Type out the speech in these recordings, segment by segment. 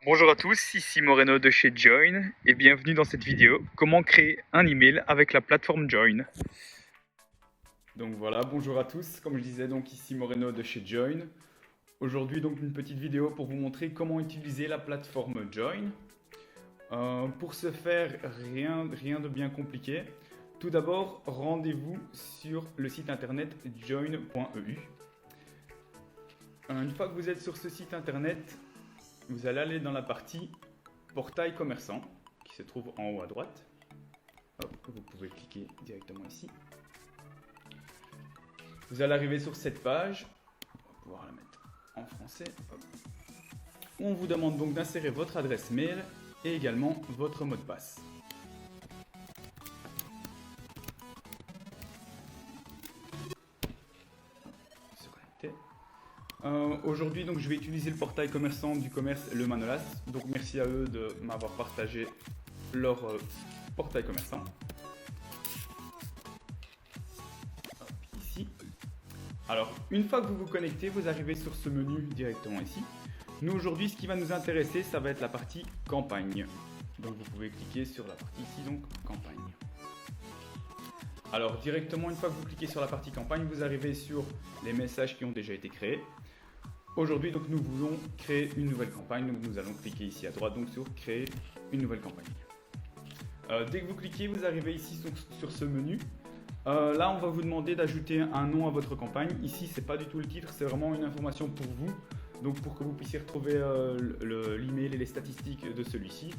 Bonjour à tous, ici Moreno de chez Join et bienvenue dans cette vidéo comment créer un email avec la plateforme Join. Donc voilà, bonjour à tous, comme je disais donc ici Moreno de chez Join. Aujourd'hui donc une petite vidéo pour vous montrer comment utiliser la plateforme Join. Pour ce faire, rien de bien compliqué. Tout d'abord, rendez-vous sur le site internet join.eu. Une fois que vous êtes sur ce site internet, vous allez aller dans la partie portail commerçant qui se trouve en haut à droite. Hop, vous pouvez cliquer directement ici. Vous allez arriver sur cette page. On va pouvoir la mettre en français. Hop. On vous demande donc d'insérer votre adresse mail et également votre mot de passe. Se connecter. Aujourd'hui, donc, je vais utiliser le portail commerçant du commerce Le Manolas. Donc, merci à eux de m'avoir partagé leur portail commerçant. Hop, ici. Alors, une fois que vous vous connectez, vous arrivez sur ce menu directement ici. Nous, aujourd'hui, ce qui va nous intéresser, ça va être la partie campagne. Donc, vous pouvez cliquer sur la partie ici, donc campagne. Alors, directement, une fois que vous cliquez sur la partie campagne, vous arrivez sur les messages qui ont déjà été créés. Aujourd'hui, donc, nous voulons créer une nouvelle campagne. Donc, nous allons cliquer ici à droite donc, sur créer une nouvelle campagne. Dès que vous cliquez, vous arrivez ici sur ce menu. Là, on va vous demander d'ajouter un nom à votre campagne. Ici, c'est pas du tout le titre, c'est vraiment une information pour vous. Donc, pour que vous puissiez retrouver l'email et les statistiques de celui-ci.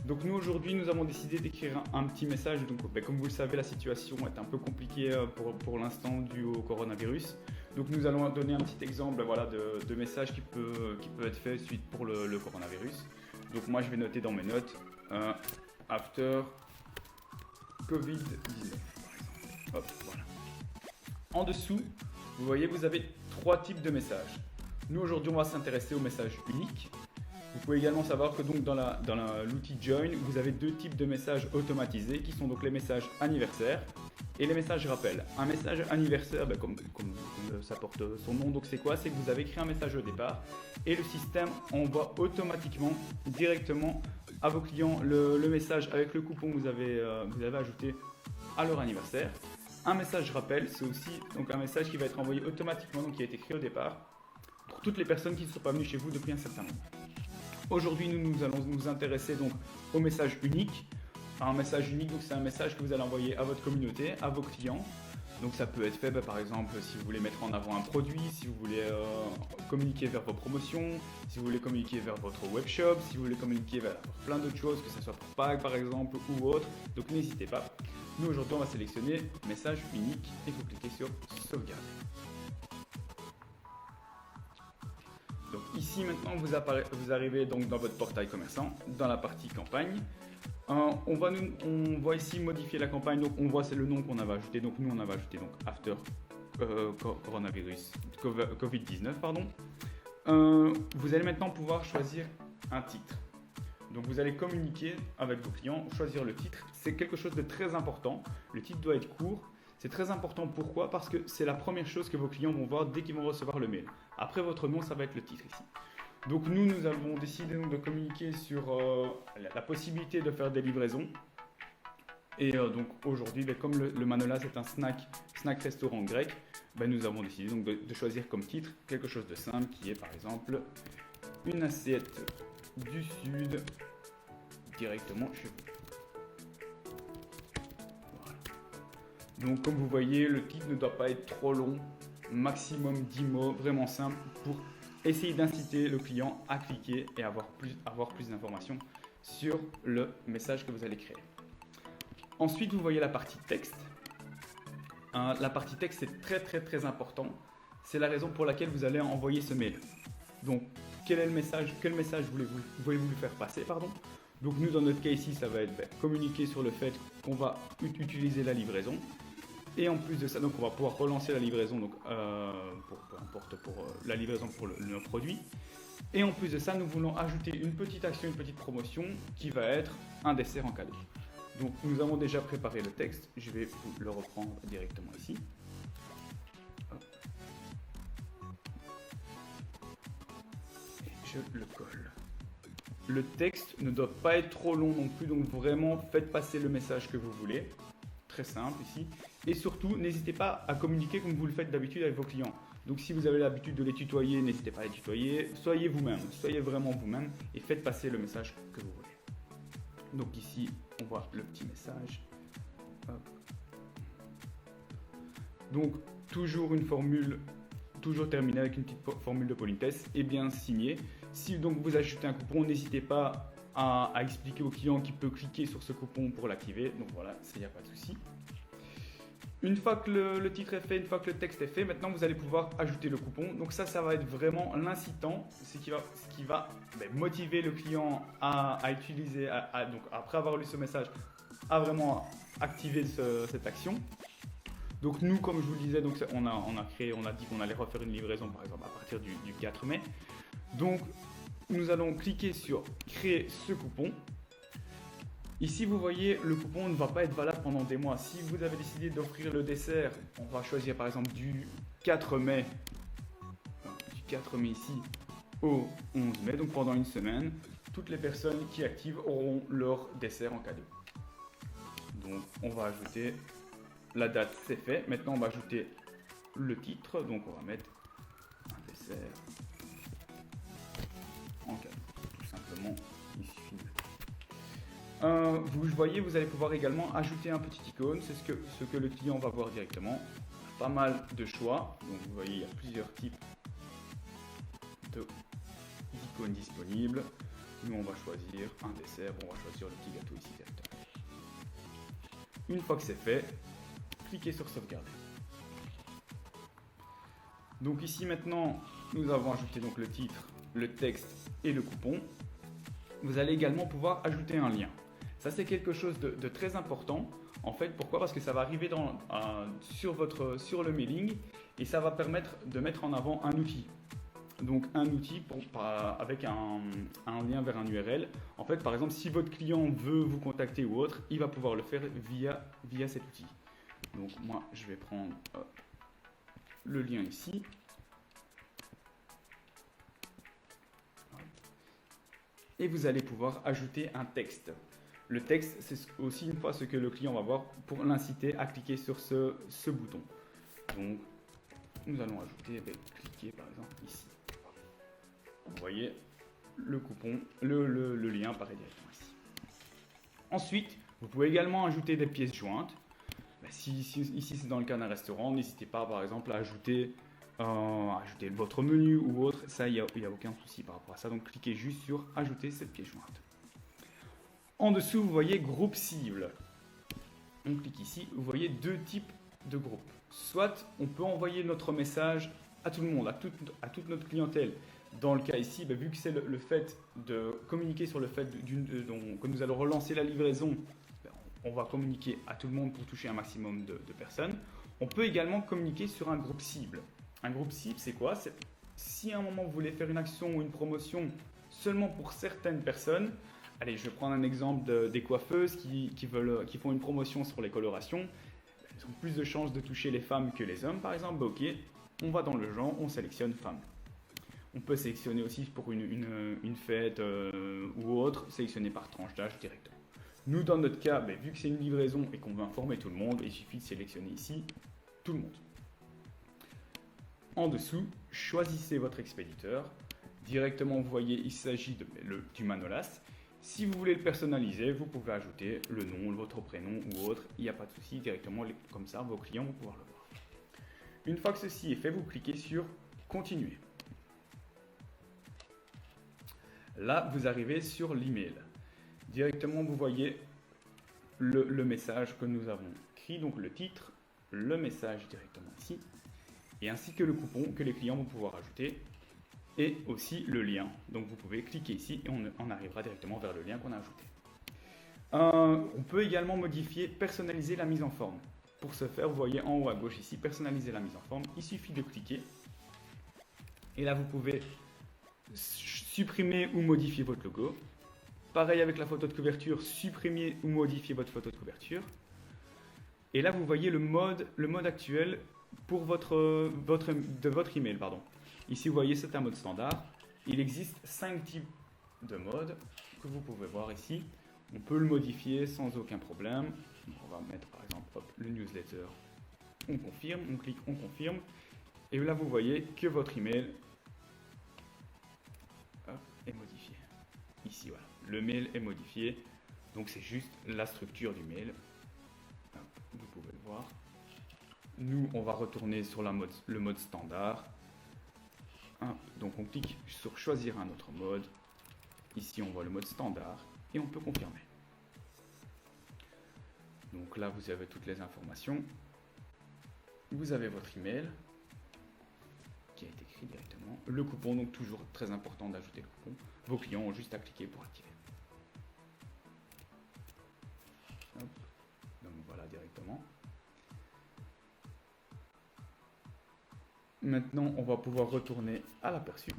Donc, nous, aujourd'hui, nous avons décidé d'écrire un petit message. Donc, comme vous le savez, la situation est un peu compliquée pour l'instant dû au coronavirus. Donc, nous allons donner un petit exemple voilà, de message qui peut être fait suite pour le coronavirus. Donc, moi, je vais noter dans mes notes After Covid-19. Hop, voilà. En dessous, vous voyez, vous avez 3 types de messages. Nous, aujourd'hui, on va s'intéresser au message unique. Vous pouvez également savoir que donc dans l'outil Join, vous avez 2 types de messages automatisés qui sont donc les messages anniversaires et les messages rappel. Un message anniversaire, comme ça porte son nom, donc c'est quoi? C'est que vous avez écrit un message au départ et le système envoie automatiquement directement à vos clients le message avec le coupon que vous avez ajouté à leur anniversaire. Un message rappel, c'est aussi donc un message qui va être envoyé automatiquement, donc qui a été écrit au départ, pour toutes les personnes qui ne sont pas venues chez vous depuis un certain moment. Aujourd'hui, nous allons nous intéresser donc au message unique. Un message unique, donc c'est un message que vous allez envoyer à votre communauté, à vos clients. Donc ça peut être fait, par exemple, si vous voulez mettre en avant un produit, si vous voulez communiquer vers vos promotions, si vous voulez communiquer vers votre webshop, si vous voulez communiquer vers plein d'autres choses, que ce soit pour Pâques par exemple ou autre. Donc n'hésitez pas. Nous aujourd'hui, on va sélectionner message unique et vous cliquez sur sauvegarder. Donc ici maintenant vous arrivez donc dans votre portail commerçant, dans la partie campagne. On va ici modifier la campagne, donc on voit c'est le nom qu'on avait ajouté, donc nous on avait ajouté donc After Coronavirus Covid-19 pardon. Vous allez maintenant pouvoir choisir un titre. Donc vous allez communiquer avec vos clients, choisir le titre, c'est quelque chose de très important. Le titre doit être court. C'est très important, pourquoi? Parce que c'est la première chose que vos clients vont voir dès qu'ils vont recevoir le mail. Après votre nom, ça va être le titre ici. Donc nous avons décidé de communiquer sur la possibilité de faire des livraisons. Et donc aujourd'hui, comme le Manolas est un snack restaurant grec, nous avons décidé donc de choisir comme titre quelque chose de simple qui est par exemple une assiette du sud directement chez vous. Donc comme vous voyez, le titre ne doit pas être trop long, maximum 10 mots, vraiment simple pour essayer d'inciter le client à cliquer et avoir plus d'informations sur le message que vous allez créer. Ensuite, vous voyez la partie texte. La partie texte, c'est très important. C'est la raison pour laquelle vous allez envoyer ce mail. Donc, quel message voulez-vous lui faire passer, pardon. Donc nous, dans notre cas ici, ça va être communiquer sur le fait qu'on va utiliser la livraison. Et en plus de ça, donc on va pouvoir relancer la livraison, donc pour la livraison pour nos produits. Et en plus de ça, nous voulons ajouter une petite action, une petite promotion qui va être un dessert en cadeau. Donc nous avons déjà préparé le texte, je vais vous le reprendre directement ici. Hop. Et je le colle. Le texte ne doit pas être trop long non plus, donc vraiment faites passer le message que vous voulez. Très simple ici. Et surtout, n'hésitez pas à communiquer comme vous le faites d'habitude avec vos clients. Donc si vous avez l'habitude de les tutoyer, n'hésitez pas à les tutoyer. Soyez vous-même, soyez vraiment vous-même et faites passer le message que vous voulez. Donc ici, on voit le petit message. Hop. Donc toujours une formule, toujours terminée avec une petite formule de politesse et bien signée. Si donc vous ajoutez un coupon, n'hésitez pas à expliquer au client qu'il peut cliquer sur ce coupon pour l'activer. Donc voilà, il n'y a pas de souci. Une fois que le titre est fait, une fois que le texte est fait, maintenant vous allez pouvoir ajouter le coupon. Donc ça va être vraiment l'incitant, ce qui va motiver le client à utiliser, donc après avoir lu ce message, à vraiment activer cette action. Donc nous, comme je vous le disais, donc on a dit qu'on allait refaire une livraison par exemple à partir du 4 mai. Donc nous allons cliquer sur créer ce coupon. Ici, vous voyez, le coupon ne va pas être valable pendant des mois. Si vous avez décidé d'offrir le dessert, on va choisir par exemple du 4 mai, ici au 11 mai, donc pendant une semaine, toutes les personnes qui activent auront leur dessert en cadeau. Donc on va ajouter la date, c'est fait. Maintenant, on va ajouter le titre, donc on va mettre un dessert en cadeau, tout simplement. Il suffit de... vous voyez, vous allez pouvoir également ajouter un petit icône, c'est ce que le client va voir directement. Pas mal de choix, donc vous voyez, il y a plusieurs types d'icônes disponibles. Nous, on va choisir un dessert, on va choisir le petit gâteau ici directement. Une fois que c'est fait, cliquez sur sauvegarder. Donc ici maintenant, nous avons ajouté donc le titre, le texte et le coupon. Vous allez également pouvoir ajouter un lien. Ça, c'est quelque chose de très important. En fait, pourquoi? Parce que ça va arriver sur le mailing et ça va permettre de mettre en avant un outil. Donc un outil avec un lien vers un URL. En fait, par exemple, si votre client veut vous contacter ou autre, il va pouvoir le faire via cet outil. Donc moi, je vais prendre le lien ici. Et vous allez pouvoir ajouter un texte. Le texte, c'est aussi une fois ce que le client va voir pour l'inciter à cliquer sur ce bouton. Donc, nous allons ajouter, cliquer par exemple ici. Vous voyez, le coupon, le lien apparaît directement ici. Ensuite, vous pouvez également ajouter des pièces jointes. Ici, c'est dans le cas d'un restaurant, n'hésitez pas par exemple à ajouter votre menu ou autre, ça il n'y a aucun souci par rapport à ça, donc cliquez juste sur ajouter cette pièce jointe. En dessous vous voyez groupe cible, on clique ici, vous voyez deux types de groupes. Soit on peut envoyer notre message à tout le monde, à toute notre clientèle. Dans le cas ici, vu que c'est le fait de communiquer sur le fait que nous allons relancer la livraison, on va communiquer à tout le monde pour toucher un maximum de personnes. On peut également communiquer sur un groupe cible. Un groupe cible, c'est quoi? C'est si à un moment vous voulez faire une action ou une promotion seulement pour certaines personnes. Allez, je vais prendre un exemple des coiffeuses qui font une promotion sur les colorations. Elles ont plus de chances de toucher les femmes que les hommes, par exemple. Ok, on va dans le genre, on sélectionne femmes. On peut sélectionner aussi pour une fête ou autre, sélectionner par tranche d'âge directement. Nous, dans notre cas, vu que c'est une livraison et qu'on veut informer tout le monde, il suffit de sélectionner ici tout le monde. En dessous, choisissez votre expéditeur. Directement, vous voyez, il s'agit du Manolas. Si vous voulez le personnaliser, vous pouvez ajouter le nom, votre prénom ou autre. Il n'y a pas de souci, directement, comme ça, vos clients vont pouvoir le voir. Une fois que ceci est fait, vous cliquez sur « Continuer ». Là, vous arrivez sur l'email. Directement, vous voyez le message que nous avons écrit, donc le titre, le message directement ici, et ainsi que le coupon que les clients vont pouvoir ajouter, et aussi le lien. Donc vous pouvez cliquer ici et on arrivera directement vers le lien qu'on a ajouté. On peut également modifier, personnaliser la mise en forme. Pour ce faire, vous voyez en haut à gauche ici, personnaliser la mise en forme. Il suffit de cliquer, et là vous pouvez supprimer ou modifier votre logo. Pareil avec la photo de couverture, supprimer ou modifier votre photo de couverture. Et là, vous voyez le mode actuel pour votre email. Ici, vous voyez, c'est un mode standard. Il existe 5 types de mode que vous pouvez voir ici. On peut le modifier sans aucun problème. On va mettre par exemple hop, le newsletter. On confirme, on clique, on confirme. Et là, vous voyez que votre email hop, est modifié. Ici, voilà. Le mail est modifié. Donc, c'est juste la structure du mail. Hop, vous pouvez le voir. Nous, on va retourner sur le mode standard. Donc, on clique sur choisir un autre mode. Ici, on voit le mode standard et on peut confirmer. Donc là, vous avez toutes les informations. Vous avez votre email qui a été écrit directement. Le coupon, donc toujours très important d'ajouter le coupon. Vos clients ont juste à cliquer pour activer. Hop. Donc voilà directement. Maintenant, on va pouvoir retourner à l'aperçu.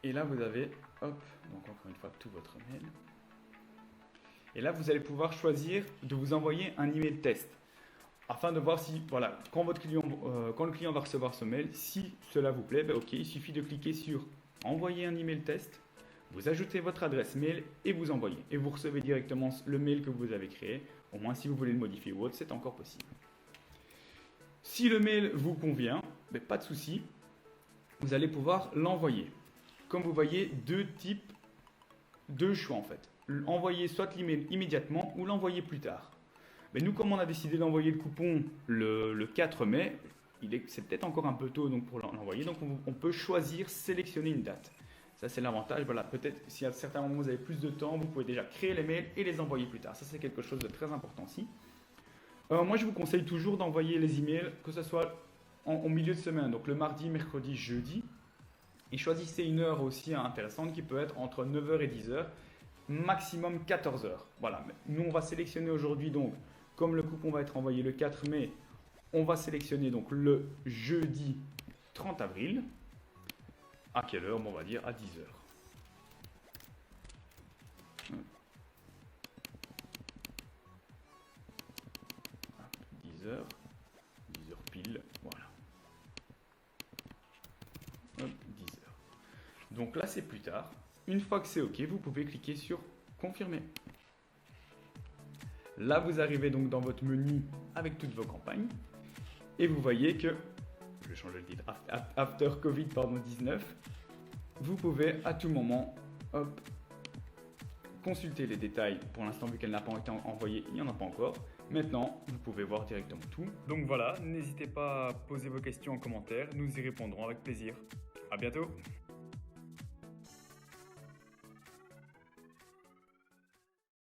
Et là, vous avez, hop, donc encore une fois, tout votre mail. Et là, vous allez pouvoir choisir de vous envoyer un email test afin de voir si, voilà, quand le client va recevoir ce mail, si cela vous plaît, ben ok, il suffit de cliquer sur envoyer un email test, vous ajoutez votre adresse mail et vous envoyez. Et vous recevez directement le mail que vous avez créé. Au moins, si vous voulez le modifier ou autre, c'est encore possible. Si le mail vous convient, ben pas de souci, vous allez pouvoir l'envoyer. Comme vous voyez, deux choix en fait. Envoyer soit l'email immédiatement ou l'envoyer plus tard. Mais nous, comme on a décidé d'envoyer le coupon le 4 mai, c'est peut-être encore un peu tôt donc, pour l'envoyer. Donc on peut choisir, sélectionner une date. Ça c'est l'avantage. Voilà, peut-être si à certains moments vous avez plus de temps, vous pouvez déjà créer les mails et les envoyer plus tard. Ça c'est quelque chose de très important aussi. Moi je vous conseille toujours d'envoyer les emails, que ce soit au milieu de semaine, donc le mardi, mercredi, jeudi. Et choisissez une heure aussi intéressante qui peut être entre 9h et 10h, maximum 14h. Voilà, nous on va sélectionner aujourd'hui donc, comme le coupon va être envoyé le 4 mai, on va sélectionner donc le jeudi 30 avril. À quelle heure? On va dire à 10h. 10h pile, voilà. Hop, 10h. Donc là, c'est plus tard. Une fois que c'est OK, vous pouvez cliquer sur confirmer. Là, vous arrivez donc dans votre menu avec toutes vos campagnes. Et vous voyez que, je vais changer le titre, After Covid-19, vous pouvez à tout moment, hop, consulter les détails. Pour l'instant, vu qu'elle n'a pas été envoyée, il n'y en a pas encore. Maintenant, vous pouvez voir directement tout. Donc voilà, n'hésitez pas à poser vos questions en commentaire. Nous y répondrons avec plaisir. À bientôt!